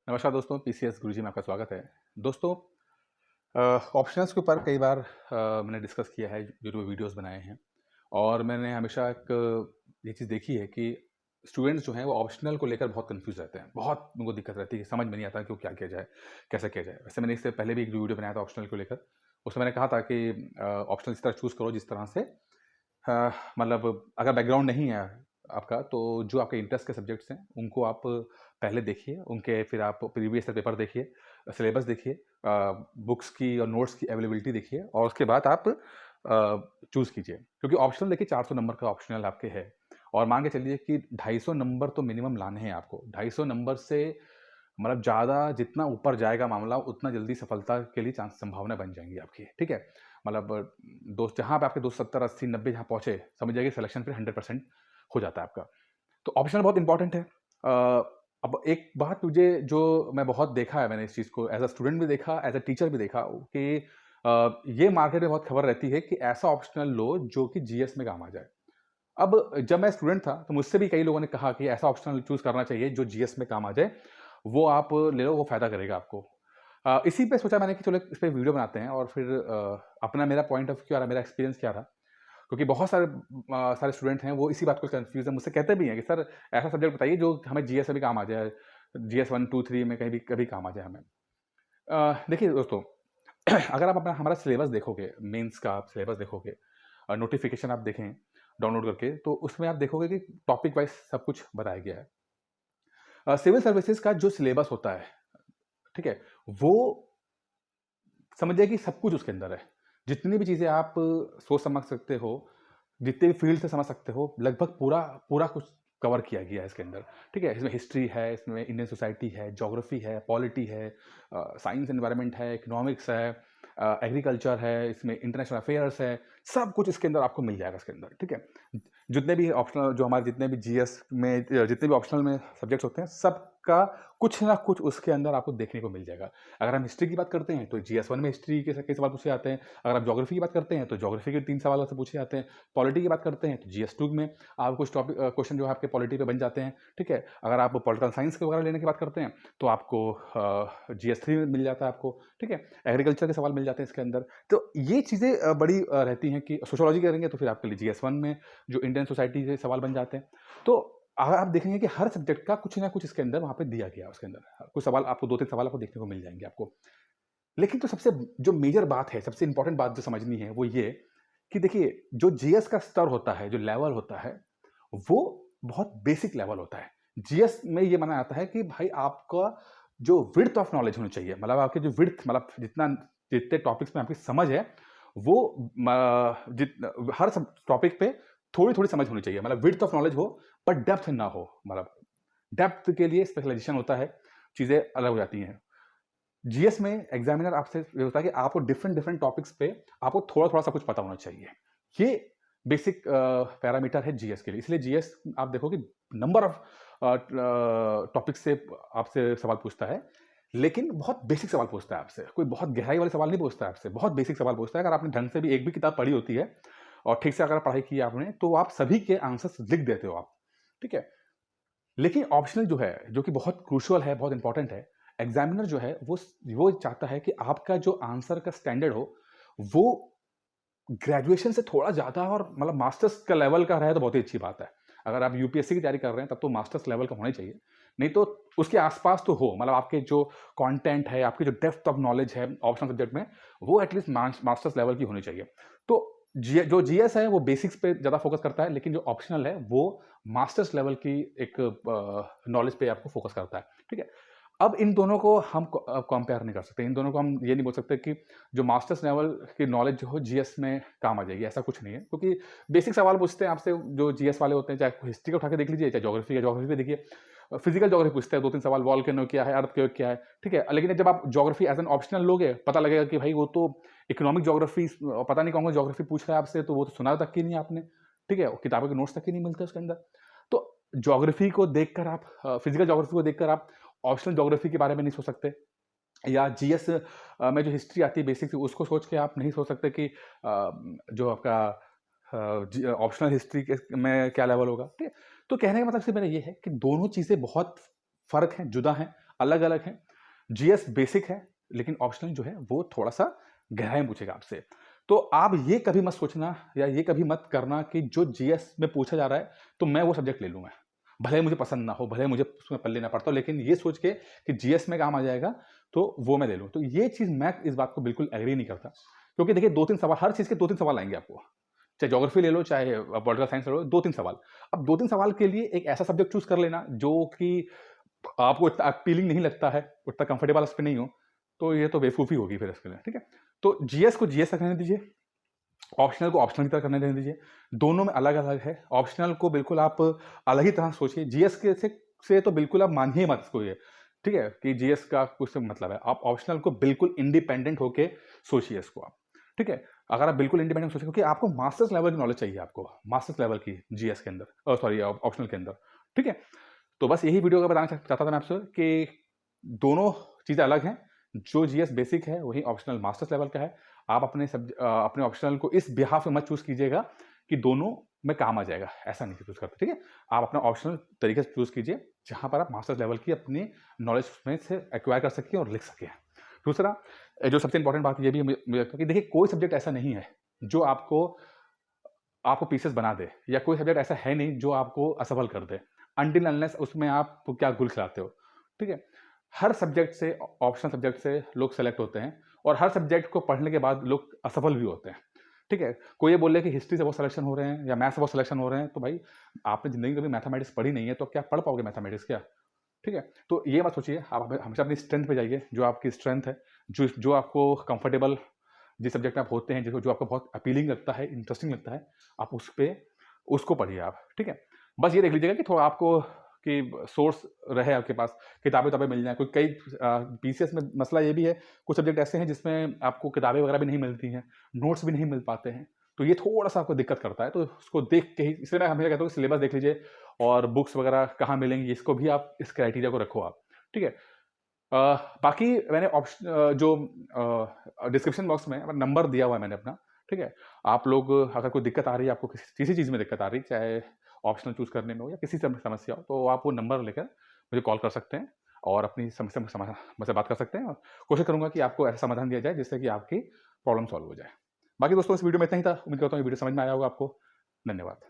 नमस्कार दोस्तों, पीसीएस गुरुजी में आपका स्वागत है। दोस्तों, ऑप्शनल्स के ऊपर कई बार मैंने डिस्कस किया है, यूट्यूब वीडियोस बनाए हैं और मैंने हमेशा ये चीज़ देखी है कि स्टूडेंट्स जो हैं वो ऑप्शनल को लेकर बहुत कन्फ्यूज़ रहते हैं। बहुत उनको दिक्कत रहती है, समझ में नहीं आता कि वो क्या किया जाए, कैसे किया जाए। वैसे मैंने इससे पहले भी एक वीडियो बनाया था ऑप्शनल को लेकर। उसमें मैंने कहा था कि ऑप्शनल इस तरह चूज़ करो जिस तरह से मतलब अगर बैकग्राउंड नहीं है आपका, तो जो आपके इंटरेस्ट के सब्जेक्ट्स हैं, उनको आप पहले देखिए, उनके फिर आप प्रीवियस ईयर पेपर देखिए, सिलेबस देखिए, बुक्स की और नोट्स की अवेलेबिलिटी देखिए और उसके बाद आप चूज़ कीजिए। क्योंकि ऑप्शनल देखिए 400 नंबर का ऑप्शनल आपके है और मान के चलिए कि 250 नंबर तो मिनिमम लाने हैं आपको। 250 नंबर से मतलब ज़्यादा जितना ऊपर जाएगा मामला, उतना जल्दी सफलता के लिए संभावना बन जाएँगी आपकी, ठीक है? मतलब दोस्त जहाँ पे आपके दोस्त 70, 80, 90 जहाँ पहुँचे, समझ जाइए सिलेक्शन फिर 100% हो जाता है आपका। तो ऑप्शनल बहुत इंपॉर्टेंट है। अब एक बात मुझे जो मैं बहुत देखा है मैंने इस चीज़ को एज़ अ स्टूडेंट भी देखा, एज़ अ टीचर भी देखा कि ये मार्केट में बहुत खबर रहती है कि ऐसा ऑप्शनल लो जो कि जीएस में काम आ जाए। अब जब मैं स्टूडेंट था, तो मुझसे भी कई लोगों ने कहा कि ऐसा ऑप्शनल चूज़ करना चाहिए जो जीएस में काम आ जाए, वो आप ले लो, वो फ़ायदा करेगा आपको। इसी पे सोचा मैंने कि चलो इस पे वीडियो बनाते हैं और फिर अपना मेरा पॉइंट ऑफ व्यू क्या रहा, मेरा एक्सपीरियंस क्या रहा। क्योंकि बहुत सारे स्टूडेंट हैं, वो इसी बात को कन्फ्यूज़ हैं, मुझसे कहते भी हैं कि सर ऐसा सब्जेक्ट बताइए जो हमें जीएस में भी काम आ जाए, जीएस 1, 2, 3 में कहीं भी कभी काम आ जाए हमें। देखिए दोस्तों, अगर आप अपना हमारा सिलेबस देखोगे, मेंस का आप सिलेबस देखोगे, नोटिफ़िकेशन आप देखें डाउनलोड करके, तो उसमें आप देखोगे कि टॉपिक वाइज़ सब कुछ बताया गया है। सिविल सर्विसेज़ का जो सिलेबस होता है, ठीक है? वो समझिए कि सब कुछ उसके अंदर है। जितनी भी चीज़ें आप सोच समझ सकते हो, जितने भी फ़ील्ड से समझ सकते हो, लगभग पूरा पूरा कुछ कवर किया गया है इसके अंदर, ठीक है? इसमें हिस्ट्री है, इसमें इंडियन सोसाइटी है, ज्योग्राफ़ी है, पॉलिटी है, साइंस एनवायरनमेंट है, इकोनॉमिक्स है, एग्रीकल्चर है, इसमें इंटरनेशनल अफ़ेयर्स है, सब कुछ इसके अंदर आपको मिल जाएगा इसके अंदर, ठीक है? जितने भी ऑप्शनल जो हमारे जितने भी जीएस में जितने भी ऑप्शनल में सब्जेक्ट्स होते हैं, सबका कुछ ना कुछ उसके अंदर आपको देखने को मिल जाएगा। अगर हम हिस्ट्री की बात करते हैं, तो जीएस 1 में हिस्ट्री के कई सवाल पूछे जाते हैं। अगर आप ज्योग्राफी की बात करते हैं, तो ज्योग्राफी के 3 सवाल आपसे पूछे जाते हैं। पॉलिटी की बात करते हैं, तो जीएस 2 में आप कुछ क्वेश्चन जो है आपके पॉलिटी पे बन जाते हैं, ठीक है? अगर आप पॉलिटिकल साइंस के वगैरह लेने की बात करते हैं, तो आपको जीएस 3 में मिल जाता है आपको, ठीक है? एग्रीकल्चर के सवाल मिल जाते हैं इसके अंदर। तो ये चीज़ें बड़ी रहती हैं कि सोशियोलॉजी करेंगे, तो फिर आपके लिए जीएस 1 में जो इंडियन सोसाइटी से सवाल बन जाते हैं। तो अगर आप देखेंगे कि हर सब्जेक्ट का कुछ ना कुछ इसके अंदर वहाँ पे दिया गया है उसके अंदर। कुछ सवाल आपको 2-3 सवाल आपको देखने को मिल जाएँगे आपको। लेकिन तो सबसे जो मेजर बात है, सबसे इम्पोर्टेंट बात जो समझनी है, वो ये कि देखिए, जो जीएस का स्तर होता है, जो लेवल होता है, वो बहुत बेसिक लेवल होता है। जीएस में ये माना जाता है कि भाई आपका जो विड्थ ऑफ नॉलेज होनी चाहिए, मतलब आपकी जो विड्थ मतलब जितने टॉपिक्स में आपकी समझ है, वो हर सब टॉपिक पे थोड़ी-थोड़ी समझ होनी चाहिए। मतलब विड्थ ऑफ नॉलेज हो, पर डेप्थ ना हो। मतलब डेप्थ के लिए स्पेशलाइज़ेशन होता है, चीज़ें अलग हो जाती हैं। जीएस में एग्ज़ामिनर आपसे ये होता है कि आपको डिफरेंट टॉपिक्स पे आपको थोड़ा-थोड़ा सा कुछ पता होना चाहिए। ये बेसिक पैरामीटर है जीएस के लिए। इसलिए जीएस आप देखोगे नंबर ऑफ टॉपिक्स से आपसे सवाल पूछता है, लेकिन बहुत बेसिक सवाल पूछता है आपसे। कोई बहुत गहराई वाले सवाल नहीं पूछता है आपसे, बहुत बेसिक सवाल पूछता है। अगर आपने ढंग से भी एक भी किताब पढ़ी होती है और ठीक से अगर पढ़ाई की है आपने, तो आप सभी के आंसर्स लिख देते हो आप, ठीक है? लेकिन ऑप्शनल जो है, जो कि बहुत क्रूशियल है, बहुत इंपॉर्टेंट है, एग्ज़ामिनर जो है वो चाहता है कि आपका जो आंसर का स्टैंडर्ड हो, वो ग्रेजुएशन से थोड़ा ज़्यादा और मतलब मास्टर्स का लेवल का रहे तो बहुत ही अच्छी बात है। अगर आप यूपीएससी की तैयारी कर रहे हैं तब तो मास्टर्स लेवल का होना ही चाहिए। नहीं तो उसके आस-पास तो हो, मतलब आपके जो कंटेंट है, आपकी जो डेप्थ ऑफ नॉलेज है ऑप्शनल सब्जेक्ट में, वो एटलीस्ट मास्टर्स लेवल की होनी चाहिए। तो जो जीएस है वो बेसिक्स पे ज़्यादा फोकस करता है, लेकिन जो ऑप्शनल है वो मास्टर्स लेवल की एक नॉलेज पे आपको फोकस करता है। ठीक है? अब इन दोनों को हम कंपेयर नहीं कर सकते। इन दोनों को हम ये नहीं बोल सकते कि जो मास्टर्स लेवल की नॉलेज जो हो जीएस में काम आ जाएगी, ऐसा कुछ नहीं है। क्योंकि बेसिक सवाल पूछते हैं आपसे जो जीएस वाले होते हैं, चाहे हिस्ट्री का उठा के देख लीजिए, चाहे ज्योग्राफी का ज्योग्राफी पे देखिए। फिजिकल ज्योग्राफी पूछते हैं 2-3 सवाल, वोल्केनो क्या है, अर्थक्वेक क्या है, ठीक है? लेकिन जब आप ज्योग्राफी एज़ एन ऑप्शनल लोगे, पता लगेगा कि भाई वो तो इकोनॉमिक ज्योग्राफी पता नहीं कौन-कौन ज्योग्राफी पूछ रहा है आपसे, तो वो तो सुना तक की नहीं है आपने, ठीक है? किताबों के नोट्स तक ही नहीं मिलते उसके अंदर। तो ज्योग्राफी को देखकर आप फिजिकल ज्योग्राफी को देखकर आप ऑप्शनल ज्योग्राफी के बारे में नहीं सोच सकते या जीएस में जो हिस्ट्री आती है बेसिक उसको सोच के आप नहीं सोच सकते कि जो आपका ऑप्शनल हिस्ट्री के में क्या लेवल होगा, ठीक है? तो कहने का मतलब सिर्फ मेरा ये है कि दोनों चीज़ें बहुत फ़र्क हैं, जुदा हैं। अलग अलग हैं। जीएस बेसिक है, लेकिन ऑप्शनल जो है वो थोड़ा सा गहराई में पूछेगा आपसे। तो आप ये कभी मत सोचना या ये कभी मत करना कि जो जीएस में पूछा जा रहा है तो मैं वो सब्जेक्ट ले लूँगा, भले ही मुझे पसंद ना हो, भले ही मुझे उसमें पल्ले ना पड़ता हो, लेकिन ये सोच के कि जीएस में काम आ जाएगा तो वो मैं ले लूँ। तो ये चीज़ मैं इस बात को बिल्कुल एग्री नहीं करता, क्योंकि देखिए 2-3 सवाल, हर चीज़ के 2-3 सवाल आएँगे आपको। चाहे ज्योग्राफी ले लो, चाहे पॉलिटिकल साइंस ले लो, 2-3 सवाल। अब 2-3 सवाल के लिए एक ऐसा सब्जेक्ट चूज़ कर लेना जो कि आपको इतना अपीलिंग नहीं लगता है, उतना कंफर्टेबल उस पे नहीं हो, तो ये तो बेवकूफ़ी होगी फिर इसके लिए, ठीक है? तो जीएस को जीएस तक रहने दीजिए, ऑप्शनल को ऑप्शनल की तरह करने रहने दीजिए। दोनों में अलग-अलग है। ऑप्शनल को बिल्कुल आप अलग ही तरह सोचिए। जीएस के से तो बिल्कुल आप मानिए मत इसको ये, ठीक है? कि जीएस का कुछ मतलब है। आप ऑप्शनल को बिल्कुल इंडिपेंडेंट होके सोचिए इसको आप, ठीक है? अगर आप बिल्कुल इंडिपेंडेंट सोचिए, क्योंकि आपको मास्टर्स लेवल की नॉलेज चाहिए आपको, मास्टर्स लेवल की जीएस के अंदर, सॉरी ऑप्शनल के अंदर, ठीक है? तो बस यही वीडियो का बताना चाहता था मैं आपसे कि दोनों चीज़ें अलग हैं। जो जीएस बेसिक है वही ऑप्शनल मास्टर्स लेवल का है। आप अपने ऑप्शनल को इस बिहाफ में मत चूज़ कीजिएगा कि दोनों में काम आ जाएगा, ऐसा नहीं चूज़ करते, ठीक है? आप अपना ऑप्शनल तरीके से चूज़ कीजिए, जहाँ पर आप मास्टर्स लेवल की अपनी नॉलेज में से एक्वायर कर सकें और लिख सकें। दूसरा, जो सबसे इम्पोर्टेंट बात ये भी मुझे लगता है कि देखिए कोई सब्जेक्ट ऐसा नहीं है जो आपको आपको पीसेस बना दे, या कोई सब्जेक्ट ऐसा है नहीं जो आपको असफल कर दे, अनटिल अनलेस उसमें आप क्या गुल खिलाते हो, ठीक है? हर सब्जेक्ट से, ऑप्शनल सब्जेक्ट से लोग सेलेक्ट होते हैं, और हर सब्जेक्ट को पढ़ने के बाद लोग असफल भी होते हैं, ठीक है? कोई ये बोले कि हिस्ट्री से बहुत सिलेक्शन हो रहे हैं या मैथ्स से बहुत सिलेक्शन हो रहे हैं, तो भाई आपने ज़िंदगी में कभी मैथमेटिक्स पढ़ी नहीं है, तो क्या पढ़ पाओगे मैथमेटिक्स क्या? ठीक है? तो ये मत सोचिए, आप हमेशा अपनी स्ट्रेंथ पे जाइए, जो आपकी स्ट्रेंथ है, जो आपको कंफर्टेबल, जिस सब्जेक्ट में आप होते हैं, जिसको जो आपको बहुत अपीलिंग लगता है, इंटरेस्टिंग लगता है, आप उसको पढ़िए आप, ठीक है? बस ये देख लीजिएगा कि थोड़ा आपको कि सोर्स रहे आपके पास, किताबें मिल जाएँ। कोई कई पीसीएस में मसला ये भी है, कुछ सब्जेक्ट ऐसे हैं जिसमें आपको किताबें वगैरह भी नहीं मिलती हैं, नोट्स भी नहीं मिल पाते हैं, तो ये थोड़ा-सा आपको दिक्कत करता है, तो उसको देख के ही, इसलिए मैं हमेशा कहता हूँ कि सिलेबस देख लीजिए और बुक्स वगैरह कहाँ मिलेंगी, इसको भी आप, इस क्राइटेरिया को रखो आप, ठीक है? अ, बाकी मैंने जो डिस्क्रिप्शन बॉक्स में नंबर दिया हुआ है मैंने अपना, ठीक है? आप लोग अगर कोई दिक्कत आ रही है, आपको किसी चीज़ में दिक्कत आ रही है, चाहे ऑप्शनल चूज़ करने में हो या किसी समस्या हो, तो आप वो नंबर लेकर मुझे कॉल कर सकते हैं और अपनी समस्या में मुझसे बात कर सकते हैं, और कोशिश करूँगा कि आपको ऐसा समाधान दिया जाए जिससे कि आपकी प्रॉब्लम सॉल्व हो जाए। बाकी दोस्तों, इस वीडियो में इतना ही था। उम्मीद करता हूँ ये वीडियो समझ में आया होगा आपको। धन्यवाद।